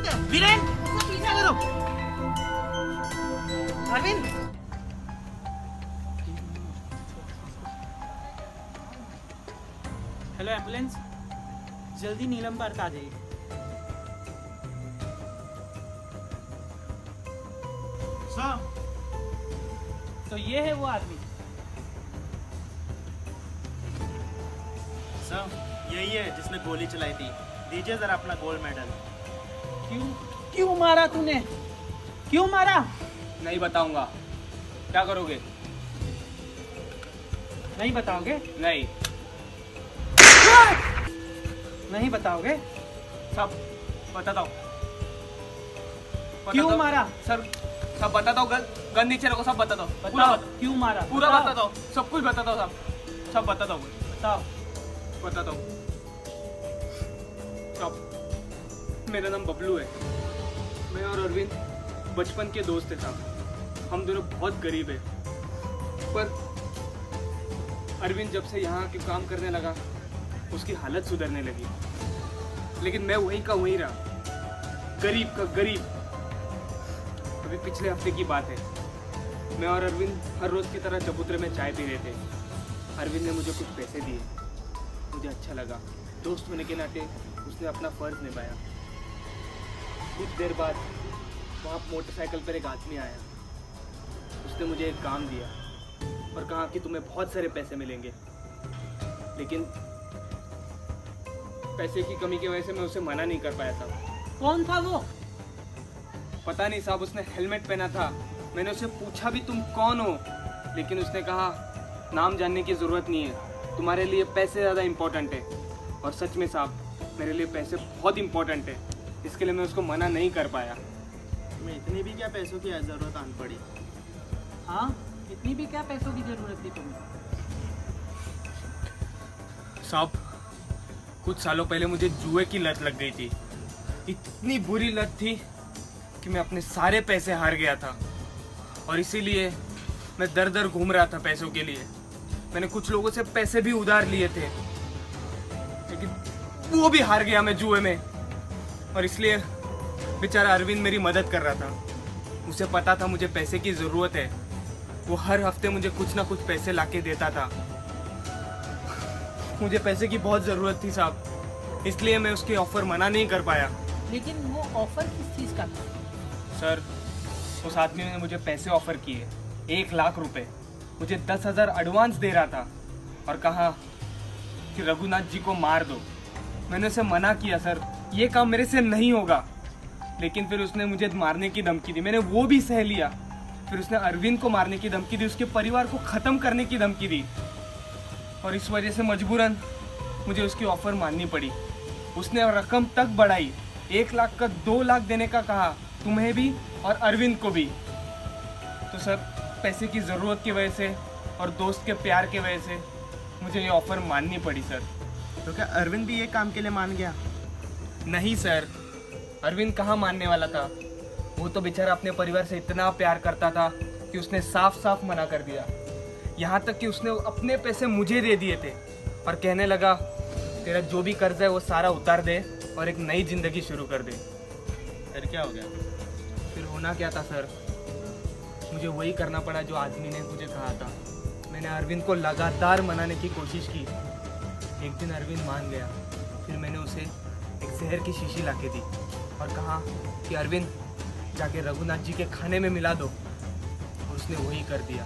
वीरेन, उसका पीछा करो। अरविंद, हेलो एम्बुलेंस, जल्दी नीलम पार्क आ जाइए। सर, तो ये है वो आदमी। सर यही है जिसने गोली चलाई थी। दीजिए जरा अपना गोल्ड मेडल। क्यों मारा तूने? क्यों मारा? नहीं बताऊंगा। क्या करोगे? नहीं बताओगे? नहीं। नहीं बताओगे? सब बताता हूँ। क्यों मारा? सर सब बताता हूँ। गन नीचे रखो, सब बताता हूँ। बताओ, क्यों मारा? पूरा बताओ। बताता हूँ, सब कुछ बताता हूँ। सब बताता हूँ। बताता हूँ। सब, मेरा नाम बबलू है। मैं और अरविंद बचपन के दोस्त थे साहब। हम दोनों बहुत गरीब है, पर अरविंद जब से यहाँ के काम करने लगा उसकी हालत सुधरने लगी, लेकिन मैं वहीं का वहीं रहा, गरीब का गरीब। अभी पिछले हफ्ते की बात है, मैं और अरविंद हर रोज की तरह चबूतरे में चाय पी रहे थे। अरविंद ने मुझे कुछ पैसे दिए, मुझे अच्छा लगा। दोस्त होने के नाते उसने अपना फर्ज निभाया। कुछ देर बाद वहाँ मोटरसाइकिल पर एक आदमी आया। उसने मुझे एक काम दिया और कहा कि तुम्हें बहुत सारे पैसे मिलेंगे, लेकिन पैसे की कमी की वजह से मैं उसे मना नहीं कर पाया था। कौन था वो? पता नहीं साहब, उसने हेलमेट पहना था। मैंने उसे पूछा भी तुम कौन हो, लेकिन उसने कहा नाम जानने की जरूरत नहीं है, तुम्हारे लिए पैसे ज़्यादा इम्पोर्टेंट है। और सच में साहब, मेरे लिए पैसे बहुत इम्पोर्टेंट है, इसके लिए मैं उसको मना नहीं कर पाया। तुम्हें इतनी भी क्या पैसों की जरूरत आन पड़ी? हाँ, इतनी भी क्या पैसों की जरूरत थी तुम्हें? साहब, कुछ सालों पहले मुझे जुए की लत लग गई थी। इतनी बुरी लत थी कि मैं अपने सारे पैसे हार गया था, और इसीलिए मैं दर दर घूम रहा था पैसों के लिए। मैंने कुछ लोगों से पैसे भी उधार लिए थे, लेकिन वो भी हार गया मैं जुए में। और इसलिए बेचारा अरविंद मेरी मदद कर रहा था। उसे पता था मुझे पैसे की ज़रूरत है। वो हर हफ्ते मुझे कुछ ना कुछ पैसे लाके देता था। मुझे पैसे की बहुत ज़रूरत थी साहब, इसलिए मैं उसकी ऑफ़र मना नहीं कर पाया। लेकिन वो ऑफर किस चीज का था? सर, उस आदमी ने मुझे पैसे ऑफ़र किए, 1,00,000 रुपए। मुझे 10,000 एडवांस दे रहा था और कहा कि रघुनाथ जी को मार दो। मैंने उसे मना किया, सर ये काम मेरे से नहीं होगा। लेकिन फिर उसने मुझे मारने की धमकी दी, मैंने वो भी सह लिया। फिर उसने अरविंद को मारने की धमकी दी, उसके परिवार को ख़त्म करने की धमकी दी, और इस वजह से मजबूरन मुझे उसकी ऑफ़र माननी पड़ी। उसने रकम तक बढ़ाई, 1,00,000 का 2,00,000 देने का कहा, तुम्हें भी और अरविंद को भी। तो सर, पैसे की ज़रूरत की वजह से और दोस्त के प्यार की वजह से मुझे ये ऑफ़र माननी पड़ी सर। तो क्या अरविंद भी ये काम के लिए मान गया? नहीं सर, अरविंद कहाँ मानने वाला था। वो तो बेचारा अपने परिवार से इतना प्यार करता था कि उसने साफ साफ मना कर दिया। यहाँ तक कि उसने अपने पैसे मुझे दे दिए थे और कहने लगा तेरा जो भी कर्ज है वो सारा उतार दे और एक नई जिंदगी शुरू कर दे। फिर क्या हो गया? फिर होना क्या था सर, मुझे वही करना पड़ा जो आदमी ने मुझे कहा था। मैंने अरविंद को लगातार मनाने की कोशिश की। एक दिन अरविंद मान गया। फिर मैंने उसे एक जहर की शीशी ला के दी और कहा कि अरविंद जाके रघुनाथ जी के खाने में मिला दो, और उसने वही कर दिया।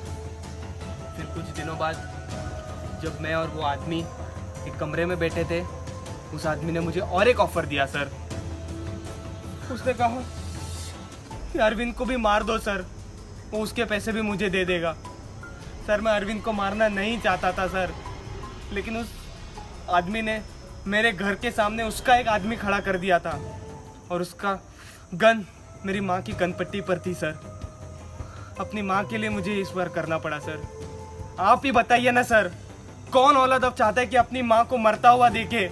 फिर कुछ दिनों बाद जब मैं और वो आदमी एक कमरे में बैठे थे, उस आदमी ने मुझे और एक ऑफर दिया सर। उसने कहा कि अरविंद को भी मार दो सर, वो उसके पैसे भी मुझे दे देगा। सर, मैं अरविंद को मारना नहीं चाहता था सर, लेकिन उस आदमी ने मेरे घर के सामने उसका एक आदमी खड़ा कर दिया था और उसका गन मेरी माँ की कनपट्टी पर थी सर। अपनी माँ के लिए मुझे इस बार करना पड़ा सर। आप ही बताइए ना सर, कौन औलाद अब चाहता है कि अपनी माँ को मरता हुआ देखे।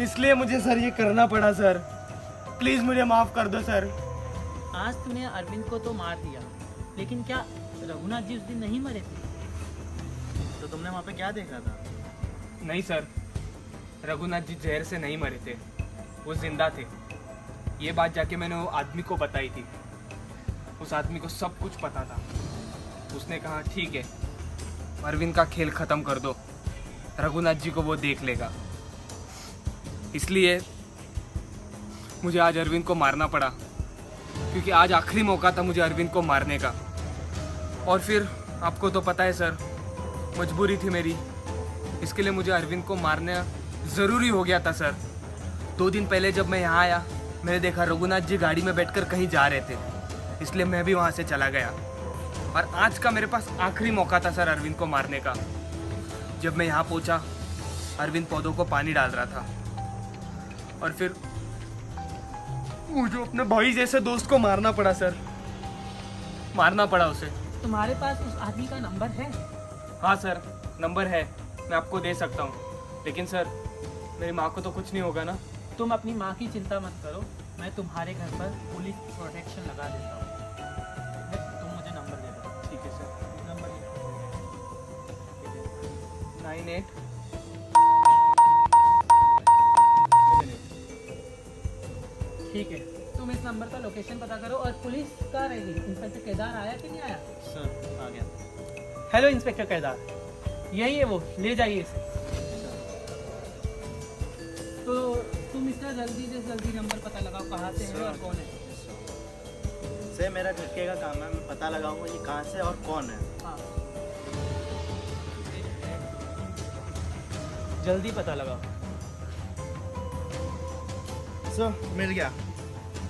इसलिए मुझे सर ये करना पड़ा सर। प्लीज़ मुझे माफ़ कर दो सर। आज तूने अरविंद को तो मार दिया, लेकिन क्या रघुनाथ जी उस दिन नहीं मरे थे? तो तुमने वहाँ पे क्या देखा था? नहीं सर, रघुनाथ जी जहर से नहीं मरे थे, वो जिंदा थे। ये बात जाके मैंने वो आदमी को बताई थी। उस आदमी को सब कुछ पता था। उसने कहा ठीक है, अरविंद का खेल ख़त्म कर दो, रघुनाथ जी को वो देख लेगा। इसलिए मुझे आज अरविंद को मारना पड़ा, क्योंकि आज आखिरी मौका था मुझे अरविंद को मारने का। और फिर आपको तो पता है सर, मजबूरी थी मेरी, इसके लिए मुझे अरविंद को मारना ज़रूरी हो गया था सर। 2 दिन पहले जब मैं यहाँ आया, मैंने देखा रघुनाथ जी गाड़ी में बैठकर कहीं जा रहे थे, इसलिए मैं भी वहाँ से चला गया। और आज का मेरे पास आखिरी मौका था सर अरविंद को मारने का। जब मैं यहाँ पहुँचा, अरविंद पौधों को पानी डाल रहा था, और फिर मुझे अपने भाई जैसे दोस्त को मारना पड़ा सर, मारना पड़ा उसे। तुम्हारे पास उस आदमी का नंबर है? हाँ सर, नंबर है, मैं आपको दे सकता हूँ। लेकिन सर, मेरी माँ को तो कुछ नहीं होगा ना? तुम अपनी माँ की चिंता मत करो, मैं तुम्हारे घर पर पुलिस प्रोटेक्शन लगा देता हूँ। तुम मुझे नंबर दे दो। ठीक है सर। नंबर लिखो। 98। ठीक है, तुम इस नंबर का लोकेशन पता करो। और पुलिस कहाँ रहेगी? इंस्पेक्टर केदार आया कि नहीं आया? सर आ गया। हेलो इंस्पेक्टर केदार, यही है वो, ले जाइए इसे। तो तुम इसका जल्दी से जल्दी नंबर पता लगाओ, कहाँ से है और कौन है। सर मेरा झटके का काम है, मैं पता लगाऊंगा ये कहाँ से और कौन है। हाँ, जल्दी पता लगाओ। सर मिल गया।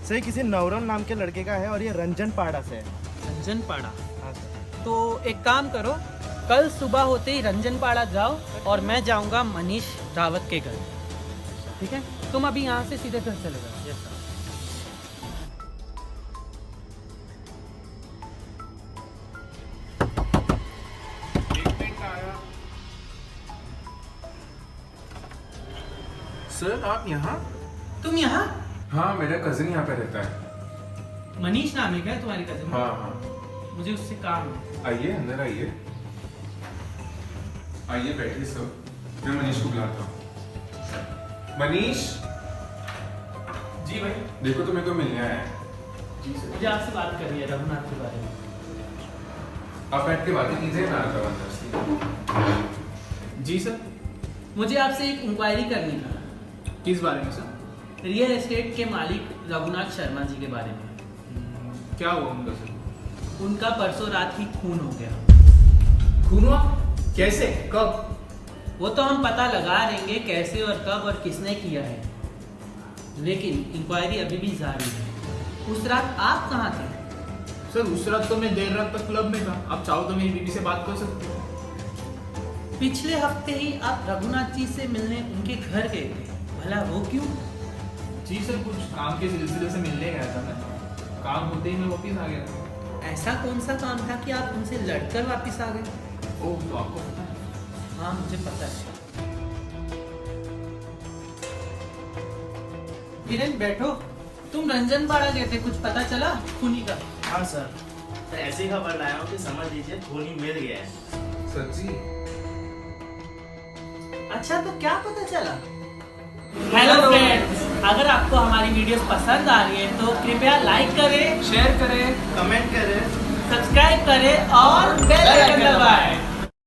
सर ये किसी नवरन नाम के लड़के का है और ये रंजन पाड़ा से है। रंजन पाड़ा? हाँ सर। तो एक काम करो, कल सुबह होते ही रंजन पाड़ा जाओ और मैं जाऊंगा मनीष रावत के घर, ठीक है? तुम अभी यहाँ से सीधे घर चले जाओ। Yes sir. सर आप यहाँ? तुम यहाँ? हाँ, मेरा कजिन यहाँ पे रहता है। मनीष नाम है क्या तुम्हारी कजिन? हाँ हाँ, मुझे उससे काम है। आइए अंदर आइए। आइए बैठिए सर, मैं मनीष को बुलाता हूँ। मनीष। जी भाई। देखो तो मेरे को मिलने आया है। जी सर। मुझे आपसे बात करनी है रघुनाथ के बारे में। आप बैठ के बातें कीजिए ना अंदर से। जी सर। मुझे आपसे एक इंक्वायरी करनी था। किस बारे में सर? रियल एस्टेट के मालिक रघुनाथ शर्मा जी के बारे में। क्या हुआ उनका सर? उनका परसों रात ही खून हो गया। खून हुआ? कैसे? कब? वो तो हम पता लगा लेंगे कैसे और कब और किसने किया है, लेकिन इंक्वायरी अभी भी जारी है। उस रात आप कहाँ थे? सर उस रात तो मैं देर रात तक क्लब में था। आप चाहो तो मेरी बीवी से बात कर सकते हो। पिछले हफ्ते ही आप रघुनाथ जी से मिलने उनके घर गए थे, भला वो क्यों? जी सर, कुछ काम के सिलसिले से मिलने गया था मैं। काम होते ही मैं वापिस आ गया था। ऐसा कौन सा काम था कि आप उनसे लड़कर वापस आ गए? ओह, तो आपको पता है? हाँ मुझे पता है। किरण बैठो, तुम रंजन पाड़ा गए थे, कुछ पता चला खूनी का? हाँ सर, तो ऐसी खबर लाया हूँ कि समझ लीजिए खूनी मिल गया है। सच्ची? अच्छा, तो क्या पता चला? हेलो फ्रेंड्स, अगर आपको हमारी वीडियोस पसंद आ रही है तो कृपया लाइक करें, शेयर करें, कमेंट करें, सब्सक्राइब करें और बेल आइकन दबाएं।